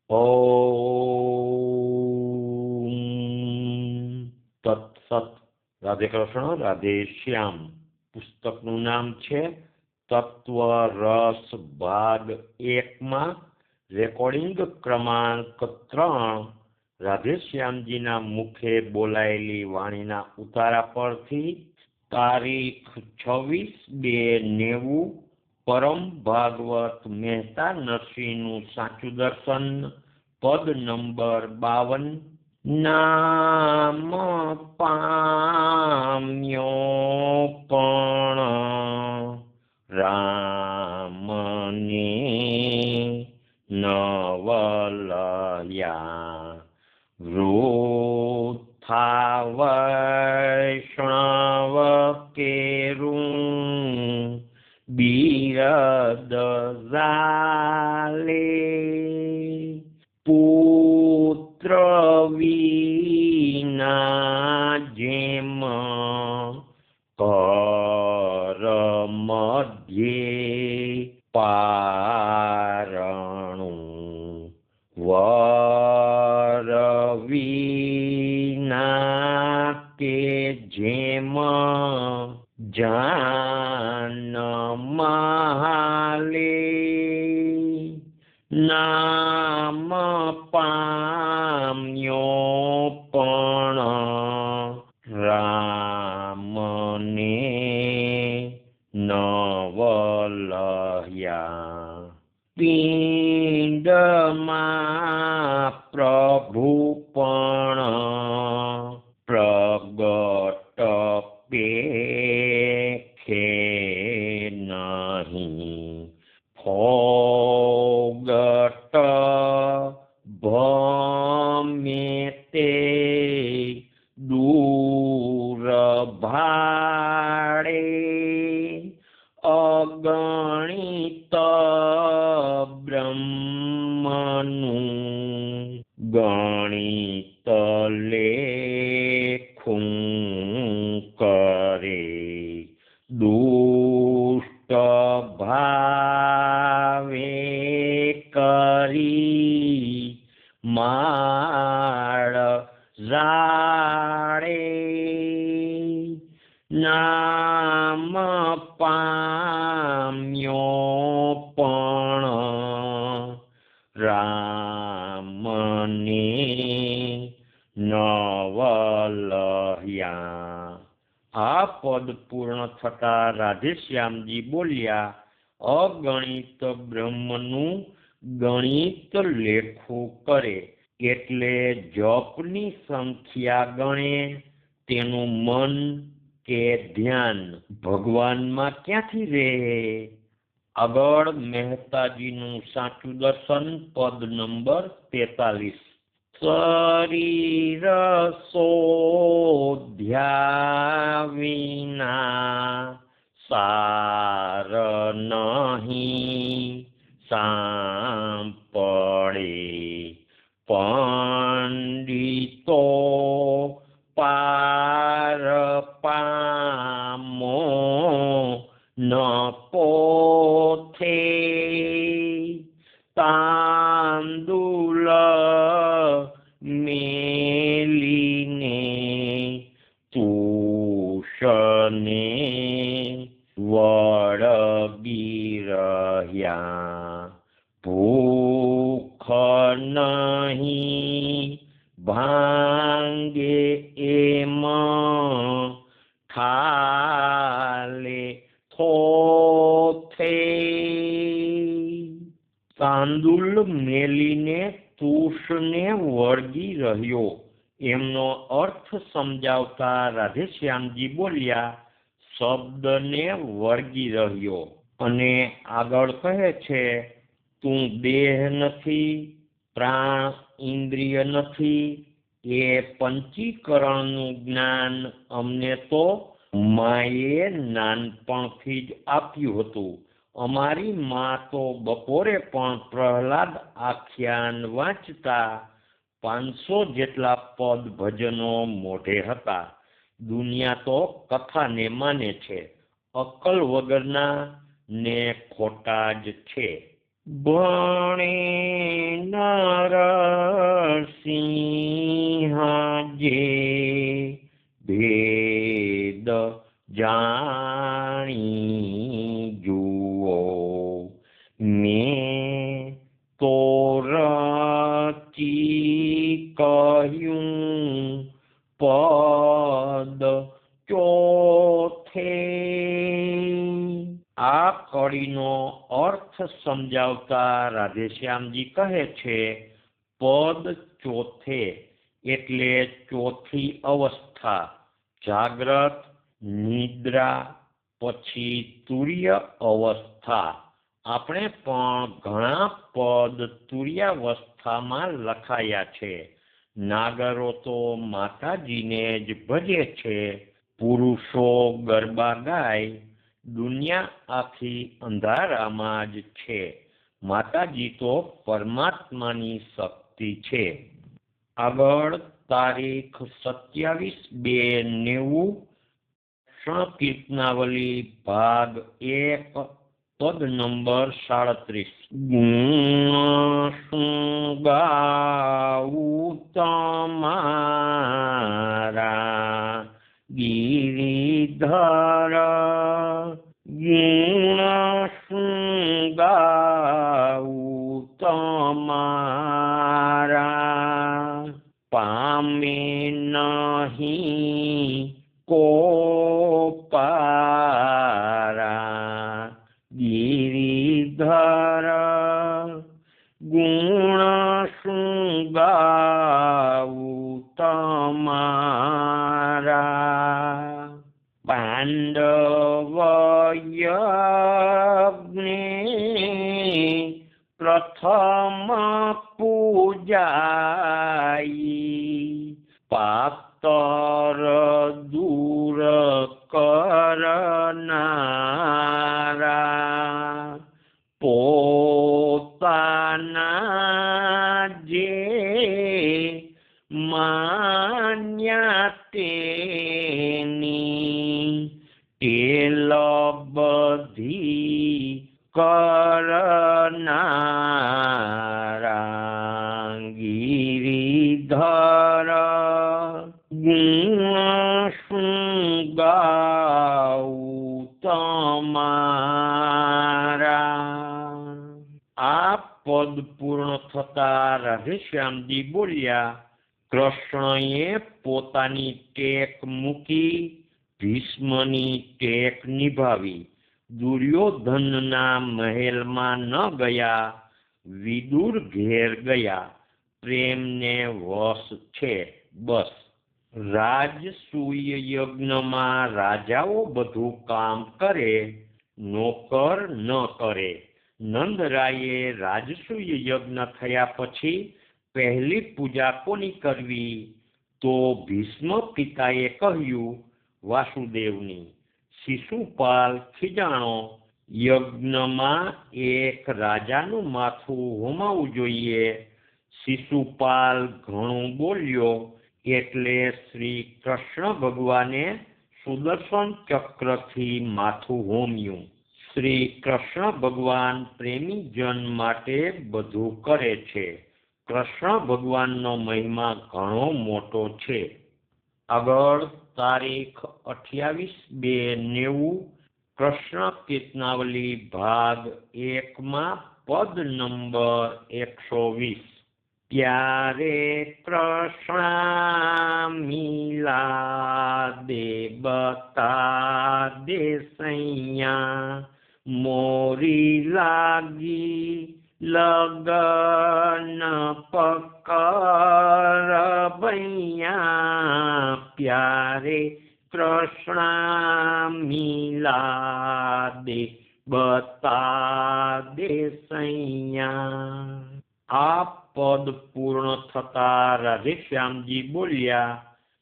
ઓમ તત્સત. રાધે કૃષ્ણ, રાધે શ્યામ. પુસ્તકનું નામ છે તત્વ રસ ભાગ 1માં રેકોર્ડિંગ ક્રમાંક 3. રાધેશ્યામજીના મુખે બોલાયેલી વાણીના ઉતારા પરથી તારીખ 26/2/90 પરમ ભાગવત મહેતા નરસિંહનું સાચું દર્શન પદ નંબર 52. નામ પામ્યો પણ રામને નવલયા વૃથા વૈષ્ણવ કેરું બિરદ ઝાલે પુત્ર વિના જેમ કર મધ્યે પારણું વર વિના કે જેમ જાન મહાલે નામ પામ્યો પણ રામને નવલયા પિંડમાં પ્રભુ પણ પ્રગટ પેખે નહીં ફોગટ ભમે તે દૂર ભાડે અગણિત બ્રહ્મનું ગણિત લેખું કરે દુષ્ટ ભાવે કરી માળ ઝાડે નામ પામ્યો પણ રામને નવલયા. આ પદ પૂર્ણ થતા રાધેશ્યામજી બોલ્યા, અગણિત બ્રહ્મનું ગણિત લેખું કરે એટલે જપની સંખ્યા ગણે તેનું મન કે ધ્યાન ભગવાનમાં ક્યાંથી રહે. આગળ મહેતાજીનું સાચું દર્શન પદ નંબર 43. શરીર શોધ્યા વિના સાર નહીં સાંપડે પંડિતો પાર પામો ન પોથે તાંદુલ મેલીને તુષને વળગી રહ્યા ભૂખ નહીં ભાંગે એમ થાલે થોથે. તાંદુલ મેલીને તુષને વળગી રહ્યો એમનો અર્થ સમજાવતા રાધેશ્યામજી બોલ્યા, શબ્દને વળગી રહ્યો. અને આગળ કહે છે, તું દેહ નથી, પ્રાણ ઇન્દ્રિય નથી, એ પંચીકરણનું જ્ઞાન અમને તો માએ નાનપણથી જ આપ્યું હતું. અમારી માં તો બપોરે પણ પ્રહલાદ આખ્યાન વાંચતા 500 જેટલા પદ ભજનો મોઢે હતા. દુનિયા તો કથાને માને છે, અક્કલ વગરના ને ખોટા જ છે. ભણે નર તો રચી કહ્યું પદ ચોથે। આ કડીનો અર્થ સમજાવતા રાધેશ્યામજી કહે છે, પદ ચોથે એટલે ચોથી અવસ્થા, જાગ્રત, નિદ્રા, પછી તુર્ય અવસ્થા। આપણે પણ ઘણા પદ તુર્યાવસ્થામાં લખાયા છે। નાગરો તો માતાજીને જ ભજે છે, પુરુષો ગરબા ગાય, દુનિયા આખી અંધારામાં જ છે। માતાજી તો પરમાત્માની શક્તિ છે। આગળ તારીખ 27/2/90 કીર્તનાવલી ભાગ 1 પદ નંબર 37। ગુણ ગાવું તમારા ગિરિધર, ગુણ ગાવું તમારા પામે નહીં કો પારા। ગિરિધર ગુણ ગાવું તમારા। પાંડવ યજ્ઞે પ્રથમ પૂજાઈ, પાતર દૂર કરનારા। પોતાના જે માન્યા તેની ટેલ બધી કરનારા। ગિરિધર ગુણ ગાવું તમારા। આ પદ પૂર્ણ થતા રાધેશ્યામજી બોલ્યા, કૃષ્ણએ પોતાની ટેક મૂકી, ભીષ્મની ટેક નિભાવી, દુર્યોધનના મહેલમાં ન ગયા, વિદુર ઘેર ગયા, પ્રેમને વશ છે બસ। રાજસૂય યજ્ઞમાં રાજાઓ બધું કામ કરે, નોકર ન કરે। નંદરાયે રાજસૂય યજ્ઞ થયા પછી પહેલી પૂજા કોની કરવી? તો ભીષ્મ પિતાએ કહ્યું વાસુદેવની। શિશુપાલ ખીજાણો, યજ્ઞમાં એક રાજાનું માથું હોમાવું જોઈએ। શિશુપાલ ઘણું બોલ્યો એટલે શ્રી કૃષ્ણ ભગવાને સુદર્શન ચક્રથી માથું હોમ્યું। શ્રી કૃષ્ણ ભગવાન પ્રેમી જન માટે બધું કરે છે। કૃષ્ણ ભગવાનનો મહિમા ઘણો મોટો છે। આગળ તારીખ 28/2/90 કૃષ્ણ કીર્તનાવલી ભાગ 1 પદ નંબર 120। ત્યારે કૃષ્ણ મિલા દે બતા દે સૈયા, મોરી લાગી લગન પકર ભૈયા। પ્યારે કૃષ્ણ મિલા દે બતા દે સૈયા। આ પદ પૂર્ણ થતા રાધેશ્યામજી બોલ્યા,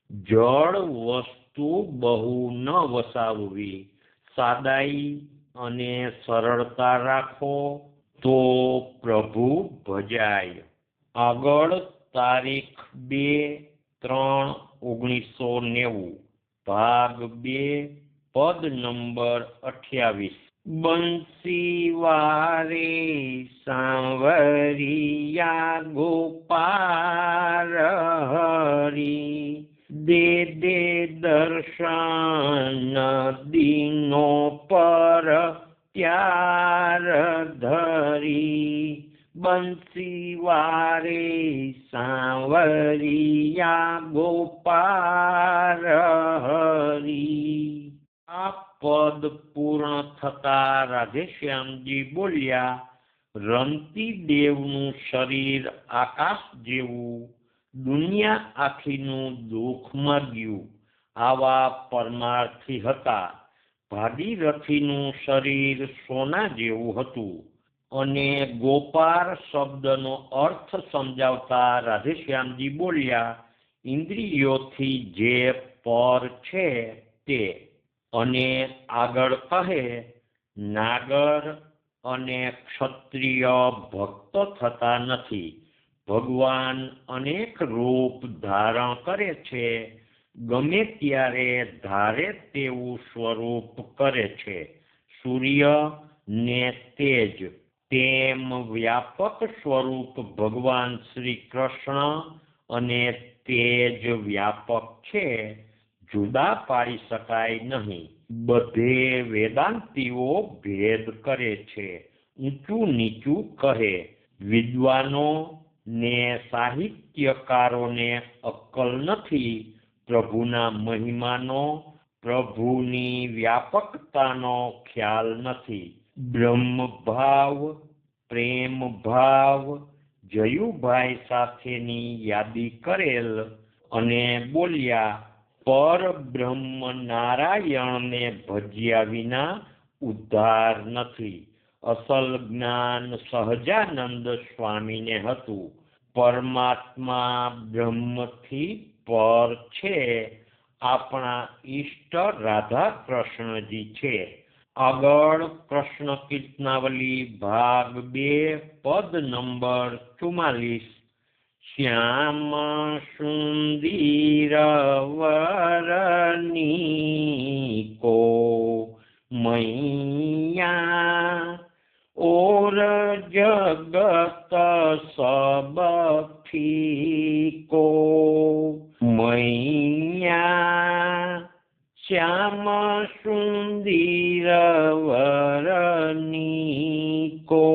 જળ વસ્તુ બહુ ન વસાવવી, સાદાઈ અને સરળતા રાખો તો પ્રભુ ભજાય। આગળ તારીખ 2/3/1990 ભાગ 2 પદ નંબર 28। બંસી વારે સાંવરિયા ગોપાલ હરી, દે દે દર્શન દીનો પર ત્યાર ધરી, બંસી વારે સાંવરિયા ગોપાલ હરી। આ પદ પૂર્ણ થતા રાધેશ્યામજી બોલ્યા, રંતી દેવનું શરીર આકાશ જેવું, દુનિયા આખીનું દુઃખ મર્યું, આવા પરમાર્થી હતા। ભાગીરથીનું શરીર સોના જેવું હતું। અને ગોપાળ શબ્દનો અર્થ સમજાવતા રાધેશ્યામજી બોલ્યા, ઇન્દ્રિયોથી જે પર છે તે। અને આગળ કહે, નાગર અને ક્ષત્રિય ભક્ત થતા નથી। ભગવાન અનેક રૂપ ધારણ કરે છે, ગમે ત્યારે ધારે તેવું સ્વરૂપ કરે છે। સૂર્ય ને તેજ તેમ વ્યાપક સ્વરૂપ ભગવાન શ્રી કૃષ્ણ અને તેજ વ્યાપક છે, જુદા પાડી શકાય નહીં। બધે વેદાંતીઓ ભેદ કરે છે, ઊંચું નીચું કહે। વિદ્વાનો ને સાહિત્યકારોને અક્કલ નથી, પ્રભુના મહિમાનો, પ્રભુની વ્યાપકતાનો ખ્યાલ નથી। બ્રહ્મ ભાવ, પ્રેમ ભાવ, જયુભાઈ સાથેની યાદી કરેલ અને બોલ્યા, પર બ્રહ્મ નારાયણને ભજ્યા વિના ઉદ્ધાર નથી। અસલ જ્ઞાન સહજાનંદ સ્વામીને હતું। પરમાત્મા બ્રહ્મથી પર છે, આપણા ઈષ્ટ રાધા કૃષ્ણજી છે। આગળ કૃષ્ણ કીર્તનાવલી ભાગ 2 પદ નંબર 44। શ્યામ સુંદીર વરની કો મૈયા, ઓર જગત સબ ફીકો। મૈયા શ્યામ સુંદીર વરની કો।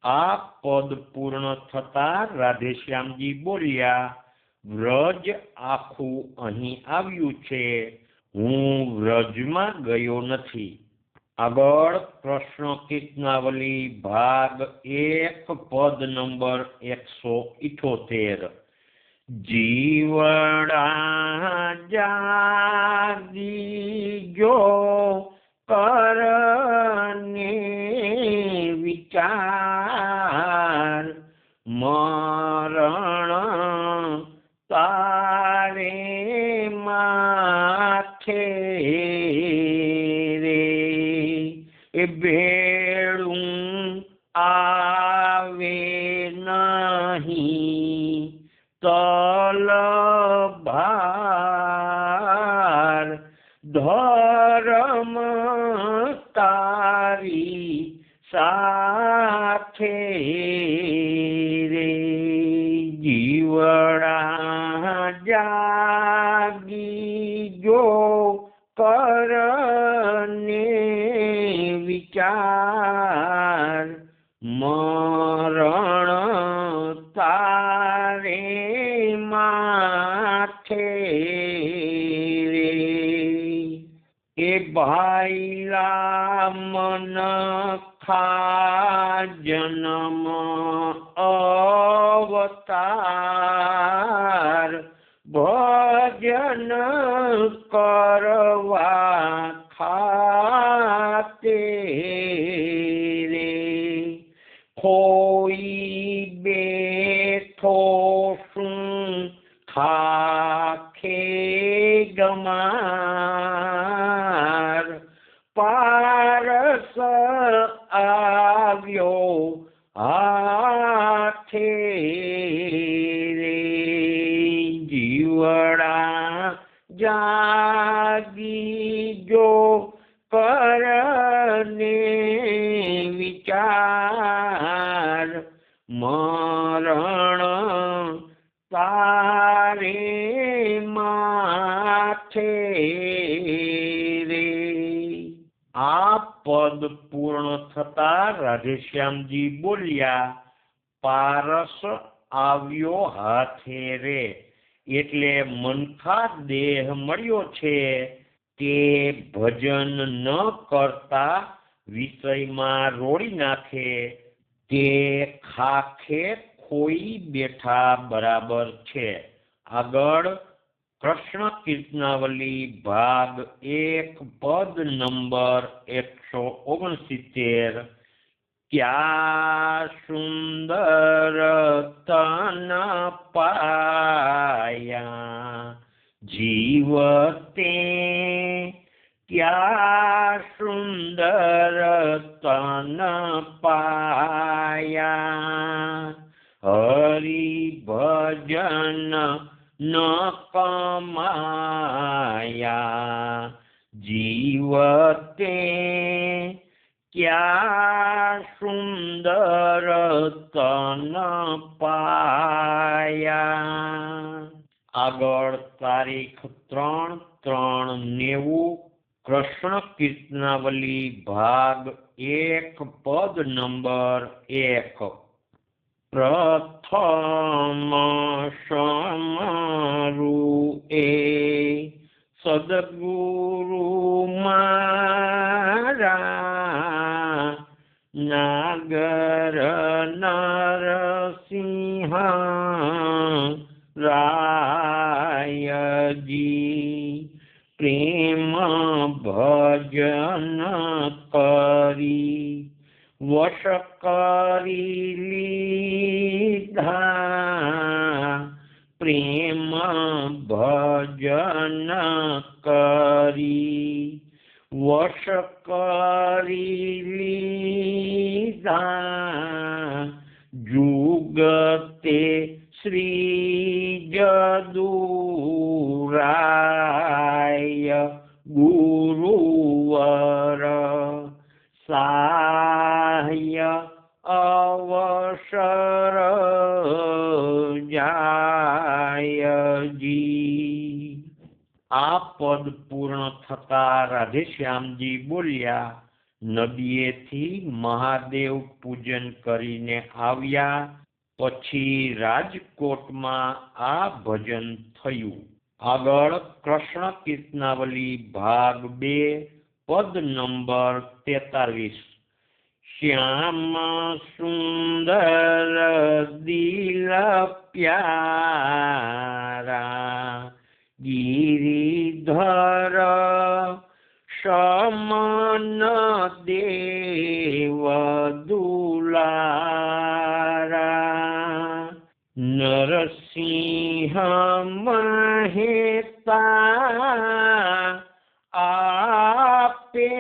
આ પદ પૂર્ણ થતા રાધેશ્યામજી બોલ્યા, વ્રજ આખું અહીં આવ્યું છે, હું વ્રજમાં ગયો નથી। આગળ કૃષ્ણ કીર્તનાવલી ભાગ 1 પદ નંબર 178। જીવડા જાગી જો કરને વિચાર, મરણ તારે માથે રે। એ ભેળું આવે નહીં તલભાર, ધર્મ તારી સાથે રે। જીવડા જાગી જો કરને વિચાર, મરણ તારે માથે રે। એ ભાઈલા મન ખા જન્મ અવતાર, ભજન કરવા ખાતે રે। ખોઈ બેઠો શું ખાખે ગમાર, પારસ આવ્યો હાથે રે। જીવડા જાગી જો કરને વિચાર, મરણ તારે માથે રે। આ પદ પદ પૂર્ણ થતા રાધેશ્યામજી બોલ્યા, પારસ આવ્યો હાથે રે, એટલે મનખા દેહ મળ્યો છે તે ભજન ન કરતા વિષયમાં રોડી નાખે તે ખાખે ખોઈ બેઠા બરાબર છે. આગળ કૃષ્ણ કીર્તનાવલી ભાગ 1 પદ નંબર 169. ક્યા સુંદર તન પાયા જીવતે, ક્યા સુંદર તન પાયા હરિ ભજન ન કમાયા જીવતે, ક્યા સુંદર તન પાયા. આગળ તારીખ 3/3/90 કૃષ્ણ કીર્તનાવલી ભાગ 1 પદ નંબર 1. પ્રથમ સમારું એ સદગુરુ મારા, નાગર નરસિંહ રાયજી, પ્રેમ ભજન કરી વશ કરી લીધા, પ્રેમ ભજન કરી વશ કરી લીધા, જુગતે શ્રી જદુરાય ગુરુવર સાહ્ય અવસર જાયજી. આ પદ પૂર્ણ થતા રાધેશ્યામજી બોલ્યા, નદીએથી મહાદેવ પૂજન કરીને આવ્યા પછી રાજકોટમાં આ ભજન થયું. આગળ કૃષ્ણ કીર્તનાવલી ભાગ 2 પદ નંબર 43. શ્યામ સુંદર દિલ પ્યારા, ગિરિધર સમન દેવ દુલારા, નરસિંહ મહેતા આપે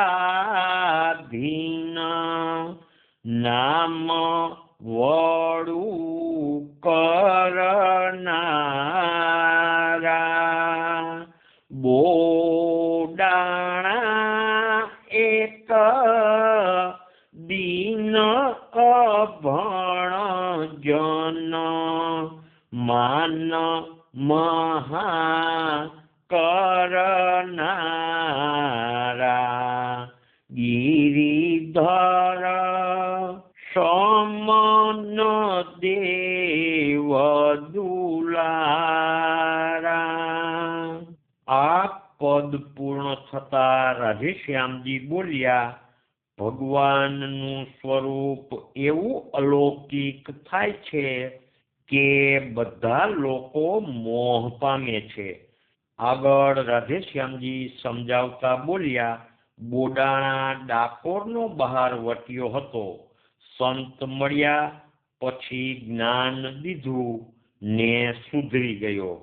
આધીન, નામ વડું કરનારા, બોડાણા એક દીન અભણ જન, માન મહા કરનારા, ગિરિધર સમન દેવ દુલારા. આ પદ પૂર્ણ થતા રાધેશ્યામજી બોલ્યા, ભગવાનનું સ્વરૂપ એવું અલૌકિક થાય છે કે બધા લોકો મોહ પામે છે. આગળ રાધેશ્યામજી સમજાવતા બોલ્યા, બોડાણા ડાકોરનો બહાર વટ્યો હતો. સંત મળ્યા પછી જ્ઞાન દીધું ને સુધરી ગયો,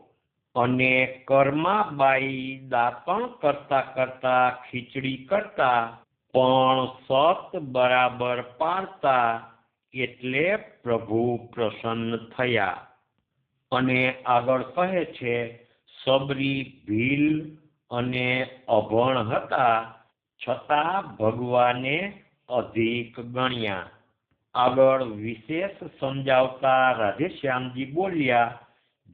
અને કર્માબાઈ દાતણ કરતા કરતા ખીચડી કરતા પણ સત બરાબર પાડતા, એટલે પ્રભુ પ્રસન્ન થયા. અને આગળ કહે છે, સબરી ભીલ અને અભણ હતા છતાં ભગવાને અધિક ગણ્યા. આગળ વિશેષ સમજાવતા રાધેશ્યામજી બોલ્યા,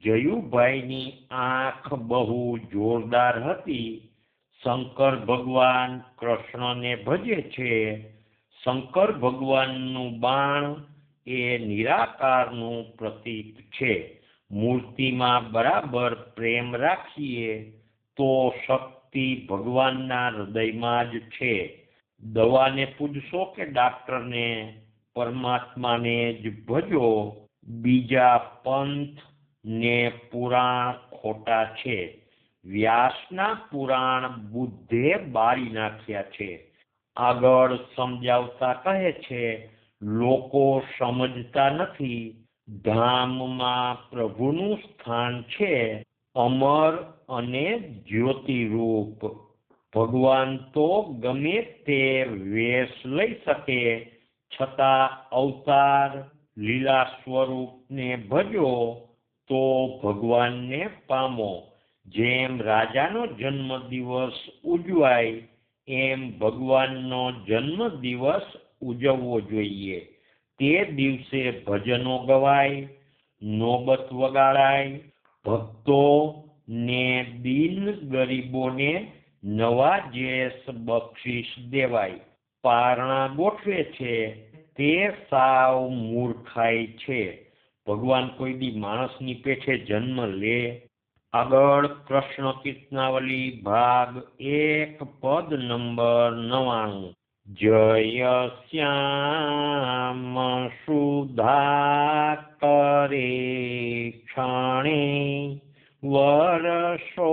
જયુભાઈની આંખ બહુ જોરદાર હતી, શંકર ભગવાન કૃષ્ણને ભજે છે. શંકર ભગવાનનું બાણ એ નિરાકારનું પ્રતીક છે. મૂર્તિમાં બરાબર પ્રેમ રાખીએ તો શક્તિ ભગવાનના હૃદયમાં જ છે. દવાને પૂજશો કે ડાક્ટરને? પરમાત્માને જ ભજો. બીજા પંથ ને પુરાણ ખોટા છે. વ્યાસના પુરાણ બુદ્ધે બાળી નાખ્યા છે. આગળ સમજાવતા કહે છે, લોકો સમજતા નથી. ધામમાં પ્રભુનું સ્થાન છે, અમર અને જ્યોતિરૂપ. ભગવાન તો ગમે તે વેશ લઈ શકે, છતાં અવતાર લીલા સ્વરૂપને ભજો તો ભગવાનને પામો. જેમ રાજાનો જન્મદિવસ ઉજવાય એમ ભગવાનનો જન્મદિવસ ઉજવવો જોઈએ. તે દિવસે ભજનો ગવાય, નોબત વગાડાય, ભક્તો ને દિન ગરીબોને નવાજેસ બક્ષિસ દેવાય. પારણા ગોઠવે છે તે સાવ મૂર્ખાઈ છે. ભગવાન કોઈ દી માણસની પેઠે જન્મ લે? આગળ કૃષ્ણ કીર્તનાવલી ભાગ 1 પદ નંબર 99. જય શ્યામ સુધાકરે ક્ષણે વર્ષો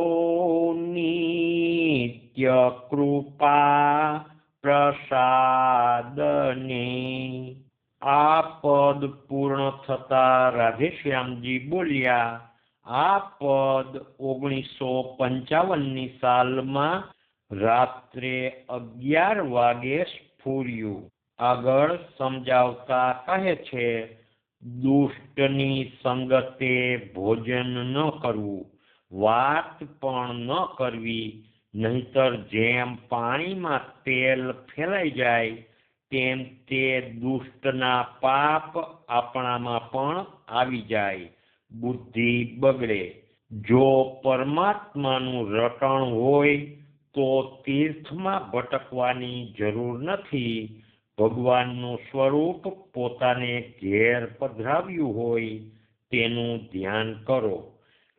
નિત્ય કૃપા પ્રસાદને. આ પદ પૂર્ણ થતા રાધેશ્યામજી બોલ્યા, આ પદ 1955ની સાલમાં રાત્રે 11 વાગે સ્ફુર્યું. આગળ સમજાવતા કહે છે, દુષ્ટની સંગતે ભોજન ન કરવું, વાત પણ ન કરવી, નહીતર જેમ પાણીમાં તેલ ફેલાઈ જાય તેમ તે દુષ્ટના પાપ આપણામાં પણ આવી જાય, બુદ્ધિ બગડે. જો પરમાત્માનું રટણ હોય તો તીર્થમાં ભટકવાની જરૂર નથી. ભગવાનનું સ્વરૂપ પોતાને ઘેર પધરાવ્યું હોય તેનું ધ્યાન કરો.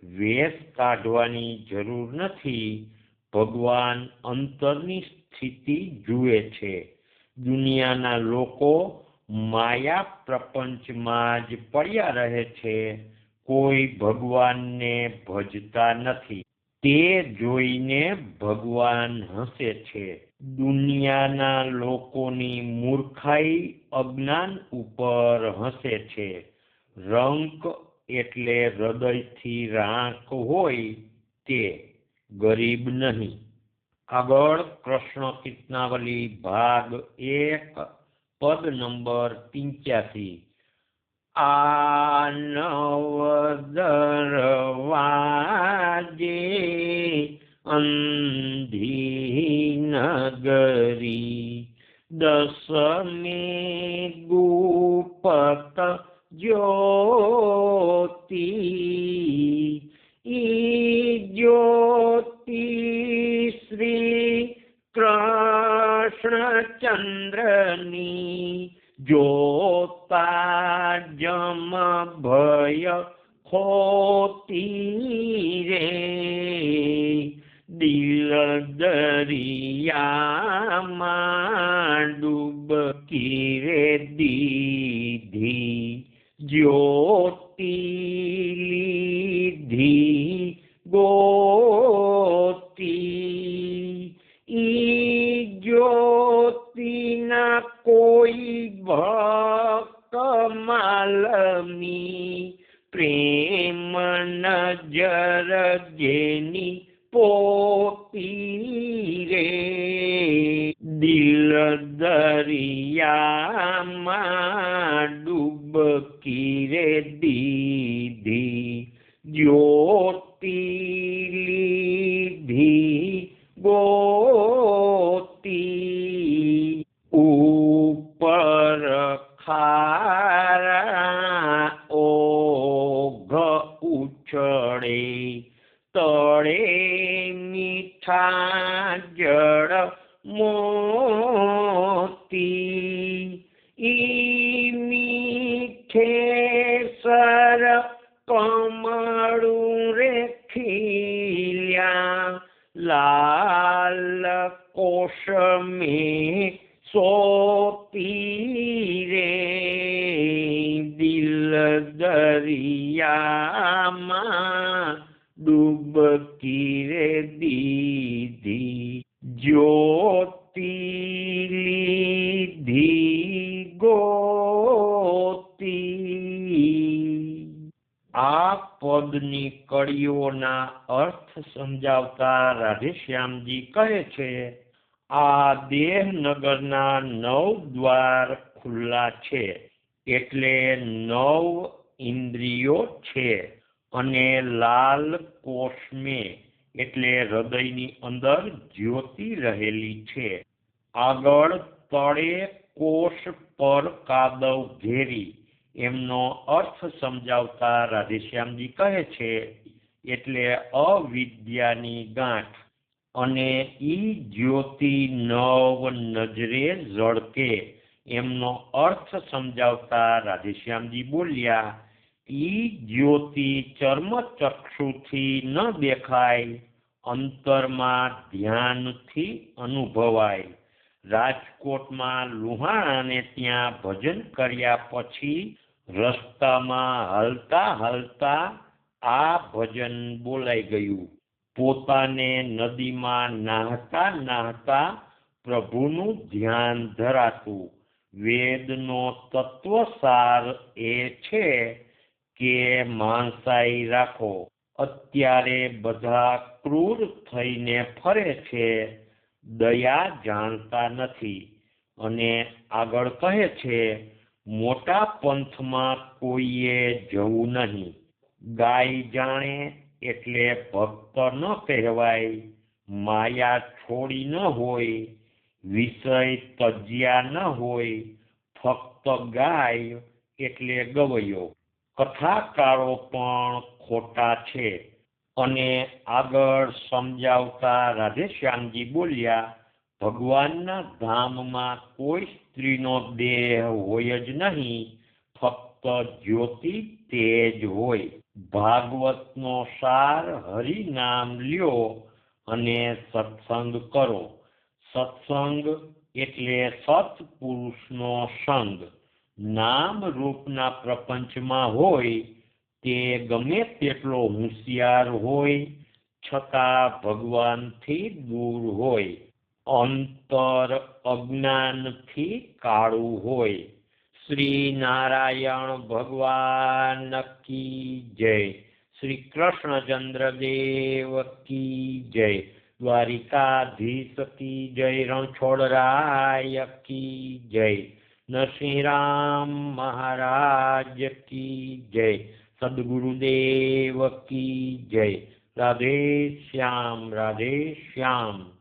વેશ કાઢવાની જરૂર નથી. ભગવાન અંતરની સ્થિતિ જુએ છે. દુનિયાના લોકો માયા પ્રપંચમાં જ પડ્યા રહે છે. કોઈ ભગવાનને ભજતા નથી. તે જોઈને ભગવાન હસે છે. દુનિયાના લોકોની મૂર્ખાઈ અજ્ઞાન ઉપર હસે છે. રંક એટલે હૃદયથી રાંક હોય તે, ગરીબ નહીં. આગળ કૃષ્ણ કીર્તનાવલી ભાગ 1 પદ નંબર 85. આ નવ દરવાજે અંધી નગરી, દસમે ગુપ્ત જ્યોતિ, ઈ જ્યોતિ શ્રી કૃષ્ણચંદ્રની, જોતા જમ ભય ખોતી રે. દિલ દરિયામાં ડૂબકી રે દીધી, જ્યોતિ લીધી ગોતી. ઈ જ્યોતિના કોઈ ભક્ત માલમી, પ્રેમ નજર જેની પોતી રે. દિલ દરિયામાં ડૂબકી રે દીધી, જ્યોતિ લીધી ગોતી. ઉપર ખારા ઓઘ ઉછળે, તળે મીઠા દરિયામાં ડૂબકી રે દીધી, જ્યોતિ લીધી ગોતી। આ પદની કડીઓના અર્થ સમજાવતા રાધેશ્યામજી કહે છે, આ દેહનગરના 9 દ્વાર ખુલ્લા છે, એટલે 9 ઇન્દ્રિયો છે, અને લાલ કોષમે એટલે હૃદયની અંદર જ્યોતિ રહેલી છે। આગળ તળે કોષ પર કાદવ ઘેરી એમનો અર્થ સમજાવતા રાધેશ્યામજી કહે છે, એટલે અવિદ્યાની ગાંઠ, અને ઈ જ્યોતિ 9 નજરે ઝળકે એમનો અર્થ સમજાવતા રાધેશ્યામજી બોલ્યા, ઈ જ્યોતિ ચર્મચક્ષુથી ન દેખાય, અંતરમાં ધ્યાનથી અનુભવાય। રાજકોટમાં લુહાણાને ત્યાં ભજન કર્યા પછી રસ્તામાં હાલતા હાલતા આ ભજન બોલાઈ ગયું। પોતાને નદીમાં નાહતા નાહતા પ્રભુનું ધ્યાન ધરાતું। વેદનો તત્વસાર એ છે કે માણસાઈ રાખો। અત્યારે બધા ક્રૂર થઈને ફરે છે, દયા જાણતા નથી। અને આગળ કહે છે, મોટા પંથમાં કોઈએ જવું નહીં। ગાય જાણે એટલે ભક્ત ન કહેવાય, માયા છોડી ન હોય, વિષય તજ્યા ન હોય, ફક્ત ગાય એટલે ગવૈયો। કથાકારો પણ ખોટા છે। અને આગળ સમજાવતા રાધેશ્યામજી બોલ્યા, ભગવાનના ધામમાં કોઈ સ્ત્રીનો દેહ હોય જ નહીં, ફક્ત જ્યોતિ તેજ હોય। ભાગવતનો સાર હરિનામ લ્યો અને સત્સંગ કરો। સત્સંગ એટલે સત્પુરુષનો સંગ। નામ રૂપના પ્રપંચમાં હોય તે ગમે તેટલો હોશિયાર હોય, છતાં ભગવાનથી દૂર હોય, અંતર અજ્ઞાનથી કાળું હોય। શ્રી નારાયણ ભગવાન કી જય। શ્રી કૃષ્ણચંદ્ર દેવ કી જય। દ્વારિકાધીશ કી જય। રણછોડરાય કી જય। નરસિંહરામ મહારાજ કી જય। સદગુરુદેવ કી જય। રાધે શ્યામ, રાધે શ્યામ।